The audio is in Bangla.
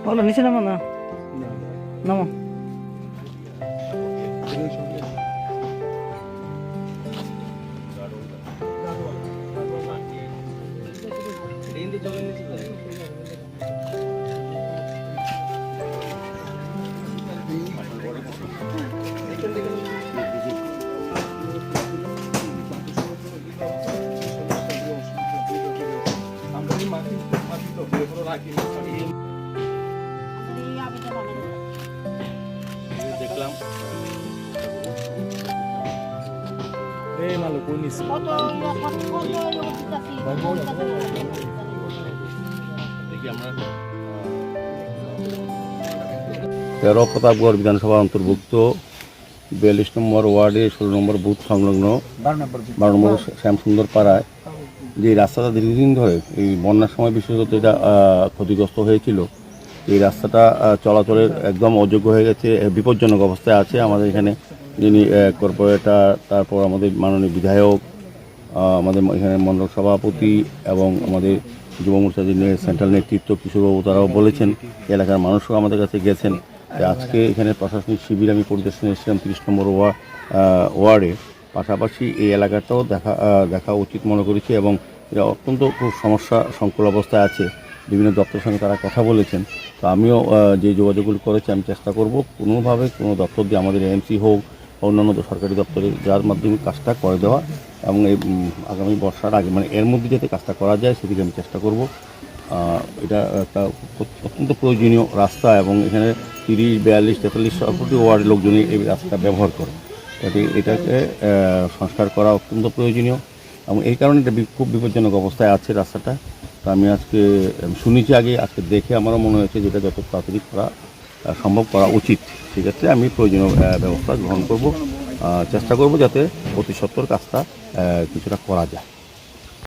বলো নিচে নামো না, নামো। দেখলাম তেরো প্রতাপগড় বিধানসভার অন্তর্ভুক্ত 42 নম্বর ওয়ার্ডে 16 নম্বর বুথ সংলগ্ন 12 নম্বর শ্যামসুন্দর পাড়ায় যে রাস্তাটা দীর্ঘদিন ধরে এই বন্যার সময় বিশেষত এটা ক্ষতিগ্রস্ত হয়েছিল। এই রাস্তাটা চলাচলের একদম অযোগ্য হয়ে গেছে, বিপজ্জনক অবস্থায় আছে। আমাদের এখানে যিনি কর্পোরেটর, তারপর আমাদের মাননীয় বিধায়ক, আমাদের এখানে মণ্ডল সভাপতি এবং আমাদের যুব মোর্চার যিনি সেন্ট্রাল নেতৃত্ব কিশোরবাবু, তারাও বলেছেন, এলাকার মানুষও আমাদের কাছে গেছেন। আজকে এখানে প্রশাসনিক শিবির আমি পরিদর্শনে এসেছিলাম 30 নম্বর ওয়ার্ডে। পাশাপাশি এই এলাকাটাও দেখা উচিত মনে করেছি এবং এটা অত্যন্ত খুব সমস্যা সংকুল অবস্থায় আছে। বিভিন্ন দপ্তরের সঙ্গে তারা কথা বলেছেন। তো আমিও যে যোগাযোগগুলো করেছি, আমি চেষ্টা করব কোনোভাবে কোনো দপ্তর দিয়ে, আমাদের এএমসি হোক, অন্যান্য সরকারি দপ্তরে, যার মাধ্যমে কাজটা করে দেওয়া এবং এই আগামী বর্ষার আগে মানে এর মধ্যে যাতে কাজটা করা যায় সেদিকে আমি চেষ্টা করব। এটা একটা অত্যন্ত প্রয়োজনীয় রাস্তা এবং এখানে 30, 42, 43 প্রতি ওয়ার্ডের লোকজনই এই রাস্তা ব্যবহার করে। এটাকে সংস্কার করা অত্যন্ত প্রয়োজনীয় এবং এই কারণে এটা খুব বিপজ্জনক অবস্থায় আছে রাস্তাটা। তো আমি আজকে শুনেছি আজকে দেখে আমারও মনে হয়েছে যেটা যত তাড়াতাড়ি করা সম্ভব করা উচিত। সেক্ষেত্রে আমি প্রয়োজনীয় ব্যবস্থা গ্রহণ করব, চেষ্টা করব যাতে অতি সত্বর কাজটা কিছুটা করা যায়।